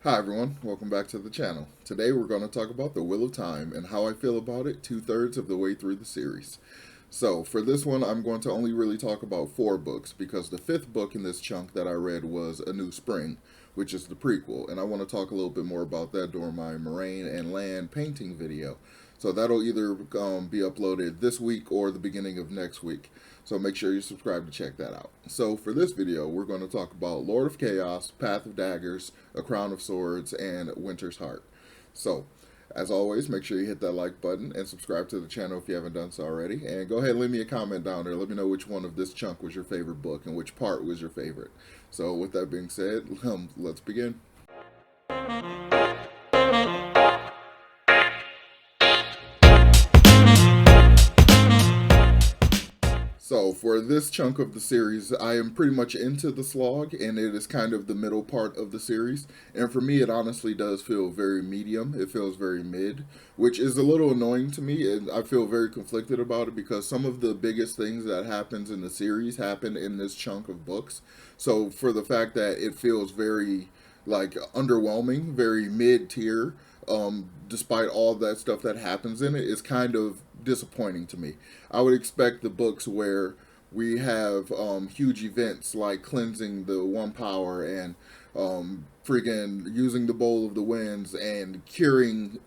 Hi everyone, welcome back to the channel. Today we're going to talk about The Wheel of Time and how I feel about it 2/3 of the way through the series. So for this one I'm going to only really talk about 4 books because the 5th book in this chunk that I read was A New Spring, which is the prequel, and I want to talk a little bit more about that during my moraine and land painting video. So that'll either be uploaded this week or the beginning of next week. So make sure you subscribe to check that out. So for this video, we're going to talk about Lord of Chaos, Path of Daggers, A Crown of Swords, and Winter's Heart. So, as always, make sure you hit that like button and subscribe to the channel if you haven't done so already. And go ahead and leave me a comment down there. Let me know which one of this chunk was your favorite book and which part was your favorite. So with that being said, let's begin. So for this chunk of the series, I am pretty much into the slog, and it is kind of the middle part of the series. And for me, it honestly does feel very medium. It feels very mid, which is a little annoying to me, and I feel very conflicted about it because some of the biggest things that happens in the series happen in this chunk of books. So for the fact that it feels very like underwhelming, very mid tier, despite all that stuff that happens in it, is kind of disappointing to me. I would expect the books where we have huge events like cleansing the One Power and freaking using the Bowl of the Winds and curing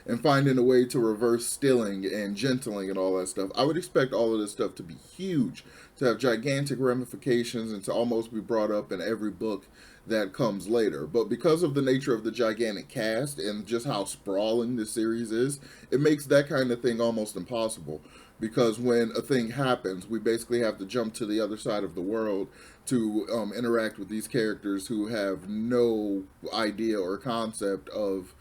and finding a way to reverse stilling and gentling and all that stuff. I would expect all of this stuff to be huge, to have gigantic ramifications, and to almost be brought up in every book that comes later. But because of the nature of the gigantic cast and just how sprawling the series is, it makes that kind of thing almost impossible. Because when a thing happens, we basically have to jump to the other side of the world to interact with these characters who have no idea or concept of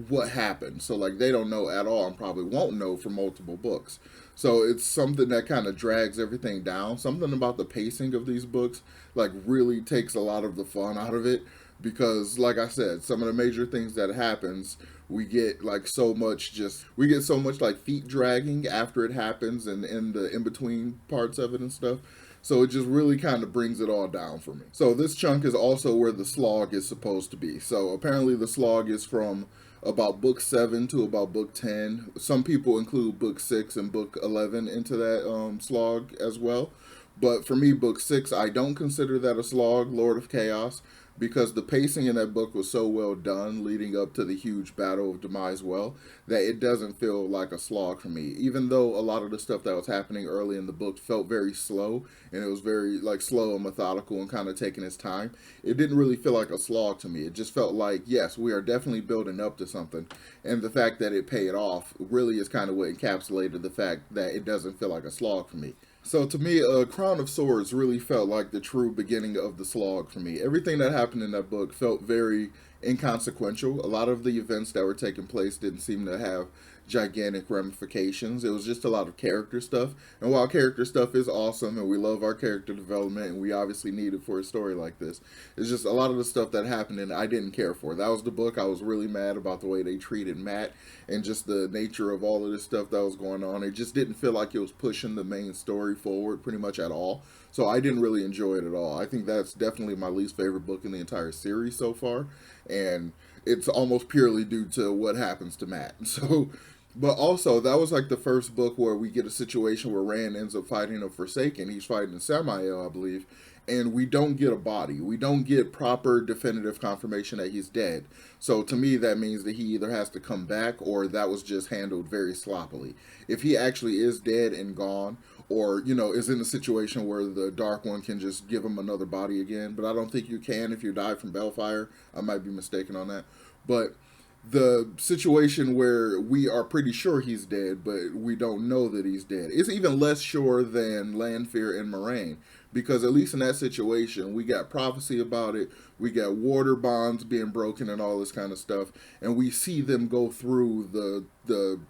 what happened. So like they don't know at all and probably won't know for multiple books. So it's something that kind of drags everything down. Something about the pacing of these books like really takes a lot of the fun out of it because like I said, some of the major things that happens we get like so much just we get so much like feet dragging after it happens and in the in between parts of it and stuff. So it just really kind of brings it all down for me. So this chunk is also where the slog is supposed to be. So apparently the slog is from about book 7 to about book 10. Some people include book 6 and book 11 into that slog as well. But for me, book 6, I don't consider that a slog, Lord of Chaos, because the pacing in that book was so well done leading up to the huge battle of Demise Well that it doesn't feel like a slog for me. Even though a lot of the stuff that was happening early in the book felt very slow and it was very like slow and methodical and kind of taking its time, it didn't really feel like a slog to me. It just felt like, yes, we are definitely building up to something. And the fact that it paid off really is kind of what encapsulated the fact that it doesn't feel like a slog for me. So to me, Crown of Swords really felt like the true beginning of the slog for me. Everything that happened in that book felt very inconsequential. A lot of the events that were taking place didn't seem to have gigantic ramifications. It was just a lot of character stuff. And while character stuff is awesome and we love our character development and we obviously need it for a story like this, it's just a lot of the stuff that happened and I didn't care for. That was the book. I was really mad about the way they treated Matt and just the nature of all of this stuff that was going on. It just didn't feel like it was pushing the main story forward pretty much at all. So I didn't really enjoy it at all. I think that's definitely my least favorite book in the entire series so far. And it's almost purely due to what happens to Matt. So but also, that was like the first book where we get a situation where Rand ends up fighting a Forsaken. He's fighting Samael, I believe, and we don't get a body. We don't get proper definitive confirmation that he's dead. So to me, that means that he either has to come back or that was just handled very sloppily. If he actually is dead and gone, or is in a situation where the Dark One can just give him another body again, but I don't think you can if you die from Bellfire. I might be mistaken on that, but the situation where we are pretty sure he's dead, but we don't know that he's dead. It's even less sure than Lanfear and Moraine, because at least in that situation, we got prophecy about it, we got water bonds being broken and all this kind of stuff, and we see them go through the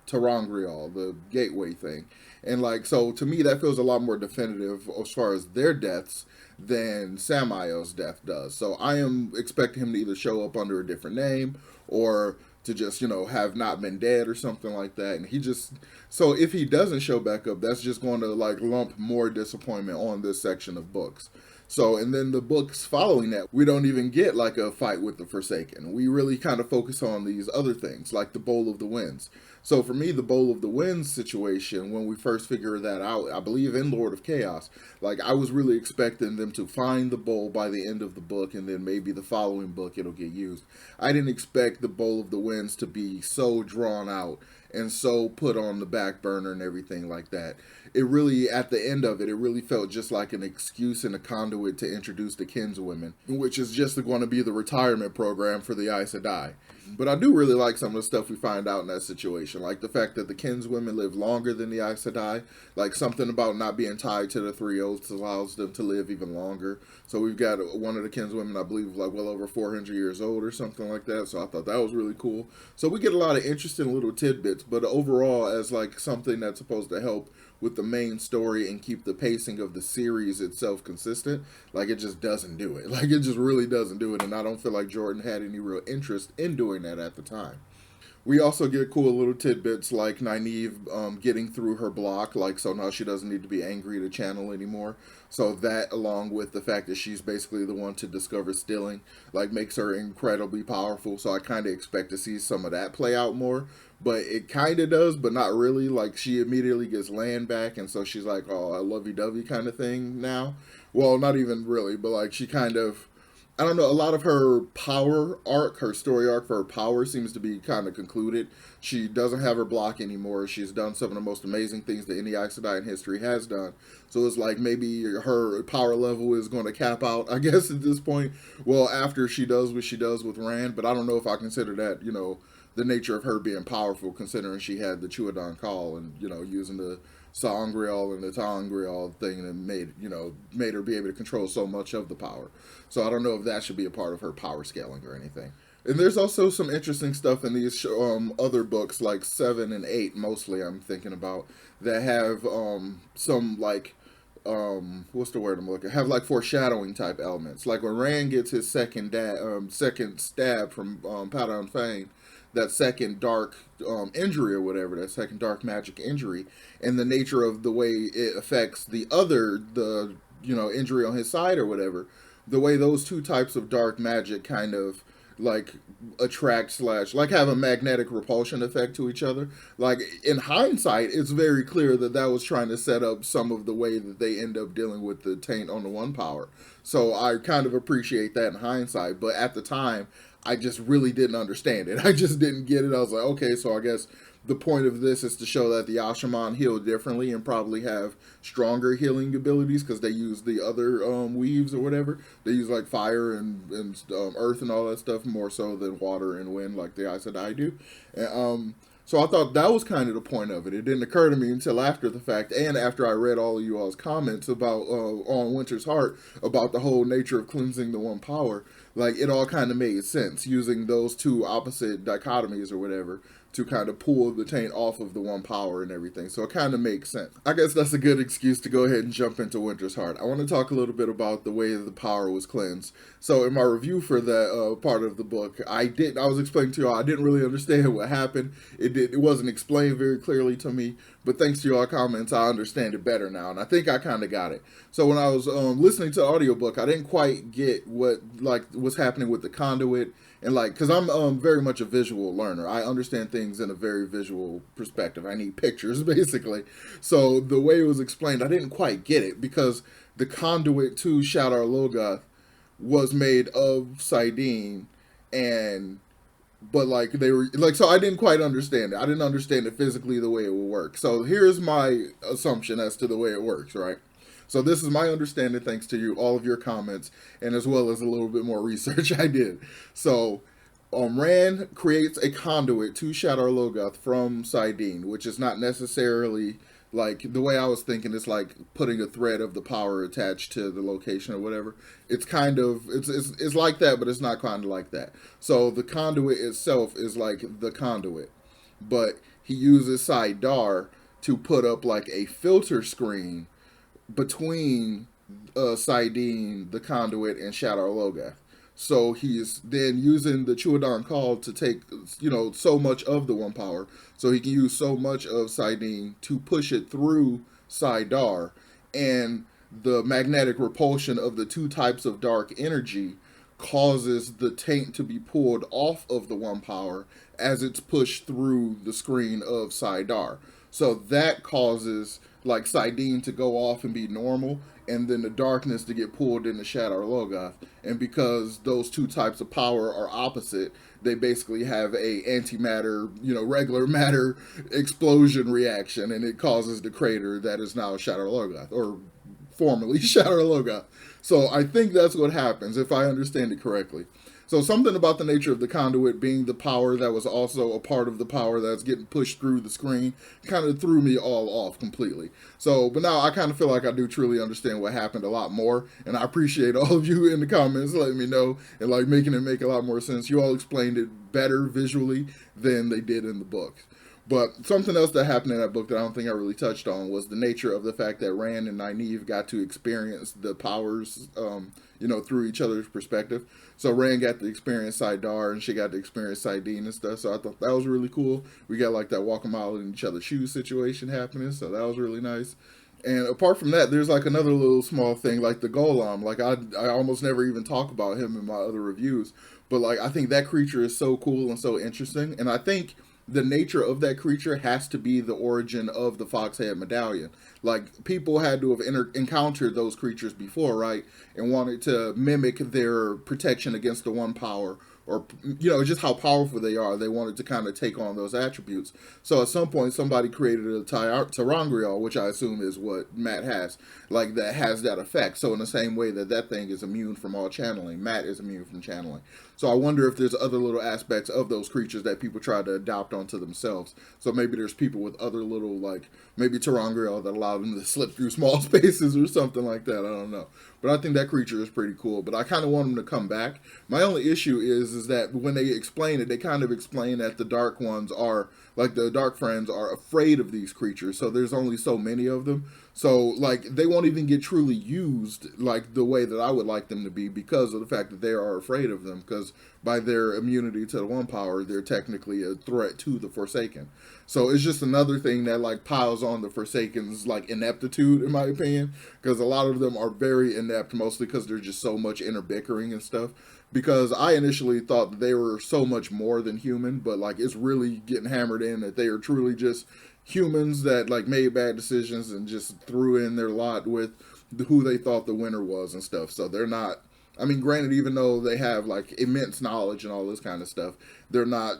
Terangrial, the gateway thing. And like, so to me, that feels a lot more definitive as far as their deaths than Samael's death does. So I am expecting him to either show up under a different name or to just, have not been dead or something like that. And he just, so if he doesn't show back up, that's just going to like lump more disappointment on this section of books. So, and then the books following that, we don't even get like a fight with the Forsaken. We really kind of focus on these other things, like the Bowl of the Winds. So for me, the Bowl of the Winds situation, when we first figured that out, I believe in Lord of Chaos, like I was really expecting them to find the bowl by the end of the book, and then maybe the following book it'll get used. I didn't expect the Bowl of the Winds to be so drawn out and so put on the back burner and everything like that. It really, at the end of it, it really felt just like an excuse and a conduit to introduce the kinswomen, which is just going to be the retirement program for the Aes Sedai. But I do really like some of the stuff we find out in that situation, like the fact that the kinswomen live longer than the Aes Sedai, like something about not being tied to the three oaths allows them to live even longer. So we've got one of the kinswomen, I believe, like well over 400 years old or something like that. So I thought that was really cool. So we get a lot of interesting little tidbits, but overall, as like something that's supposed to help with the main story and keep the pacing of the series itself consistent, like it just doesn't do it. Like it just really doesn't do it, and I don't feel like Jordan had any real interest in doing that at the time. We also get cool little tidbits like Nynaeve getting through her block, like so now she doesn't need to be angry to channel anymore. So that, along with the fact that she's basically the one to discover stealing, like makes her incredibly powerful. So I kind of expect to see some of that play out more, but it kind of does, but not really. Like she immediately gets land back, and so she's like, "Oh, a lovey-dovey kind of thing now." Well, not even really, but like she kind of, I don't know, a lot of her power arc, her story arc for her power seems to be kind of concluded. She doesn't have her block anymore. She's done some of the most amazing things that any Aes Sedai in history has done. So it's like maybe her power level is going to cap out, I guess, at this point. Well, after she does what she does with Rand, but I don't know if I consider that, the nature of her being powerful, considering she had the Chuadan Call and, using the Sangreal and the Tangreal thing that made her be able to control so much of the power. So I don't know if that should be a part of her power scaling or anything. And there's also some interesting stuff in these other books, like 7 and 8, mostly I'm thinking about, that have some like what's the word I'm looking? Have like foreshadowing type elements. Like when Rand gets his second stab from Padan Fane, that second dark injury or whatever, that second dark magic injury, and the nature of the way it affects the injury on his side or whatever, the way those two types of dark magic kind of like attract slash like have a magnetic repulsion effect to each other. Like in hindsight, it's very clear that that was trying to set up some of the way that they end up dealing with the taint on the one power. So I kind of appreciate that in hindsight, but at the time I just really didn't understand it. I just didn't get it. I was like, okay, so I guess the point of this is to show that the Ashaman heal differently and probably have stronger healing abilities because they use the other weaves or whatever. They use like fire and earth and all that stuff more so than water and wind like the Aes Sedai do. And, so I thought that was kind of the point of it. It didn't occur to me until after the fact and after I read all of you all's comments about on Winter's Heart about the whole nature of cleansing the one power. Like it all kind of made sense using those two opposite dichotomies or whatever to kind of pull the taint off of the one power and everything. So it kind of makes sense. I guess that's a good excuse to go ahead and jump into Winter's Heart. I want to talk a little bit about the way the power was cleansed. So in my review for that part of the book, I was explaining to y'all, I didn't really understand what happened. It wasn't explained very clearly to me, but thanks to y'all comments, I understand it better now, and I think I kind of got it. So when I was listening to the audiobook, I didn't quite get what's happening with the conduit. And because I'm very much a visual learner. I understand things in a very visual perspective. I need pictures, basically. So the way it was explained, I didn't quite get it because the conduit to Shadar Logoth was made of Sidene, but they were so I didn't quite understand it. I didn't understand it physically the way it would work. So here's my assumption as to the way it works, right? So this is my understanding thanks to you, all of your comments, and as well as a little bit more research I did. So Rand creates a conduit to Shadar Logoth from Sidene, which is not necessarily like the way I was thinking. It's like putting a thread of the power attached to the location or whatever. It's kind of it's like that, but it's not kind of like that. So the conduit itself is like the conduit, but he uses Sidar to put up like a filter screen between Sidene, the conduit, and Shadar Logoth. So he's then using the Chuadan Call to take, so much of the one power. So he can use so much of Sidene to push it through Sidar. And the magnetic repulsion of the two types of dark energy causes the taint to be pulled off of the one power as it's pushed through the screen of Saidar. So that causes like Sidene to go off and be normal, and then the darkness to get pulled into Shadow Logoth. And because those two types of power are opposite, they basically have a antimatter, regular matter explosion reaction, and it causes the crater that is now Shadow Logoth, or formerly Shadow Logoth. So I think that's what happens, if I understand it correctly. So something about the nature of the conduit being the power that was also a part of the power that's getting pushed through the screen kind of threw me all off completely. So, but now I kind of feel like I do truly understand what happened a lot more, and I appreciate all of you in the comments letting me know and like making it make a lot more sense. You all explained it better visually than they did in the book. But something else that happened in that book that I don't think I really touched on was the nature of the fact that Rand and Nynaeve got to experience the powers, through each other's perspective. So Rand got to experience Saidar, and she got to experience Sidene and stuff. So I thought that was really cool. We got like that walk a mile in each other's shoes situation happening. So that was really nice. And apart from that, there's like another little small thing, like the Golem. Like I almost never even talk about him in my other reviews. But like I think that creature is so cool and so interesting. And I think the nature of that creature has to be the origin of the Foxhead Medallion. Like, people had to have encountered those creatures before, right? And wanted to mimic their protection against the one power, or, just how powerful they are. They wanted to kind of take on those attributes. So at some point, somebody created a Tarangreal, which I assume is what Matt has, like, that has that effect. So in the same way that thing is immune from all channeling, Matt is immune from channeling. So I wonder if there's other little aspects of those creatures that people try to adopt onto themselves. So maybe there's people with other little, like, maybe Tarangreal that allow them to slip through small spaces or something like that. I don't know. But I think that creature is pretty cool. But I kind of want them to come back. My only issue is that when they explain it, they kind of explain that the Dark Ones are, like the Dark Friends are afraid of these creatures. So there's only so many of them. So, like, they won't even get truly used, like, the way that I would like them to be because of the fact that they are afraid of them. Because by their immunity to the one power, they're technically a threat to the Forsaken. So it's just another thing that, like, piles on the Forsaken's, like, ineptitude, in my opinion. Because a lot of them are very inept, mostly because there's just so much inner bickering and stuff. Because I initially thought that they were so much more than human, but, like, it's really getting hammered in that they are truly just humans that like made bad decisions and just threw in their lot with who they thought the winner was and stuff. So they're not, I mean, granted, even though they have like immense knowledge and all this kind of stuff, they're not,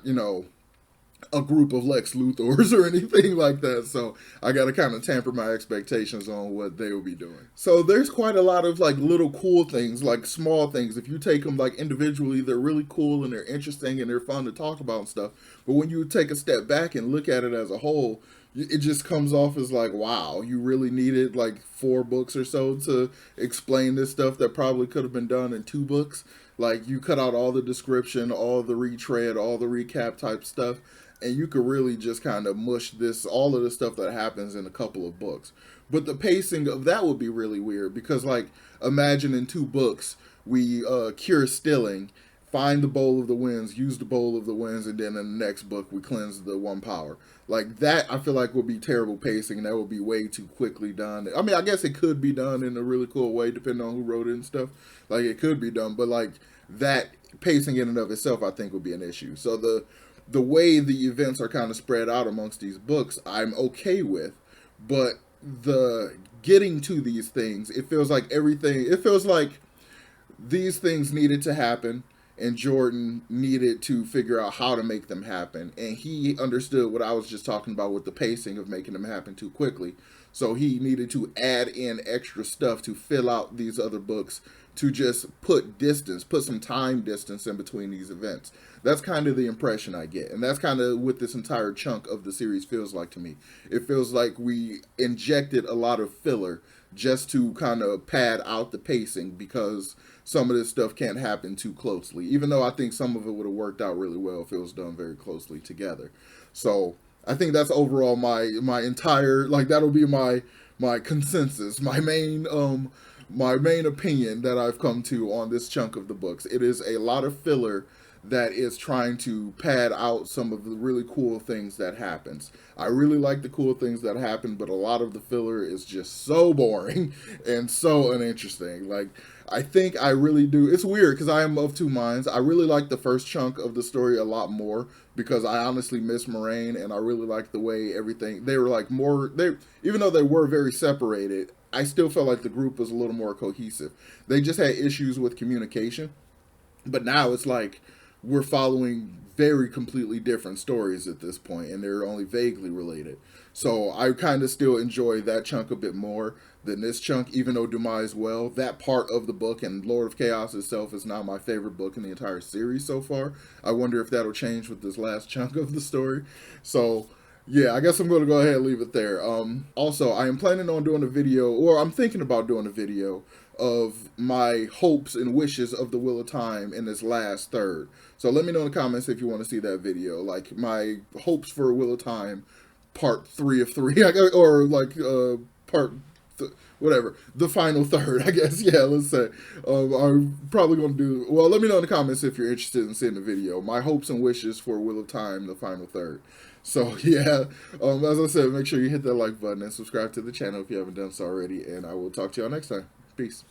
a group of Lex Luthors or anything like that. So I got to kind of tamper my expectations on what they will be doing. So there's quite a lot of like little cool things, like small things. If you take them like individually, they're really cool and they're interesting and they're fun to talk about and stuff. But when you take a step back and look at it as a whole, it just comes off as like, wow, you really needed like 4 books or so to explain this stuff that probably could have been done in 2 books. Like, you cut out all the description, all the retread, all the recap type stuff, and you could really just kind of mush all of the stuff that happens in a couple of books. But the pacing of that would be really weird because, like, imagine in 2 books we cure Stilling, find the Bowl of the Winds, use the Bowl of the Winds, and then in the next book we cleanse the one power. Like, that I feel like would be terrible pacing, and that would be way too quickly done. I mean, I guess it could be done in a really cool way depending on who wrote it and stuff. Like, it could be done, but like that pacing in and of itself I think would be an issue. So the way the events are kind of spread out amongst these books I'm okay with, but the getting to these things, it feels like these things needed to happen, and Jordan needed to figure out how to make them happen. And he understood what I was just talking about with the pacing of making them happen too quickly. So he needed to add in extra stuff to fill out these other books, to just put some time distance in between these events. That's kind of the impression I get. And that's kind of what this entire chunk of the series feels like to me. It feels like we injected a lot of filler just to kind of pad out the pacing because some of this stuff can't happen too closely, even though I think some of it would have worked out really well if it was done very closely together. So I think that's overall my entire, like, that'll be my consensus, my main opinion that I've come to on this chunk of the books. It is a lot of filler that is trying to pad out some of the really cool things that happens. I really like the cool things that happen, but a lot of the filler is just so boring and so uninteresting. Like, I think I really do. It's weird because I am of two minds. I really like the first chunk of the story a lot more because I honestly miss Moraine, and I really like the way everything, they were like more, they, even though they were very separated, I still felt like the group was a little more cohesive. They just had issues with communication, but now it's like we're following very completely different stories at this point, and they're only vaguely related. So I kind of still enjoy that chunk a bit more than this chunk, even though Demise well, that part of the book and Lord of Chaos itself is now my favorite book in the entire series so far. I wonder if that'll change with this last chunk of the story. So yeah, I guess I'm going to go ahead and leave it there. Also, I am planning on doing a video, or I'm thinking about doing a video of my hopes and wishes of the Wheel of Time in this last third. So let me know in the comments if you want to see that video, like my hopes for Wheel of Time, part 3 of 3, or like part whatever, the final third, I guess. Yeah, let's say. I'm probably going to do, well, let me know in the comments if you're interested in seeing the video. My hopes and wishes for Wheel of Time, the final third. So, yeah, as I said, make sure you hit that like button and subscribe to the channel if you haven't done so already, and I will talk to y'all next time. Peace.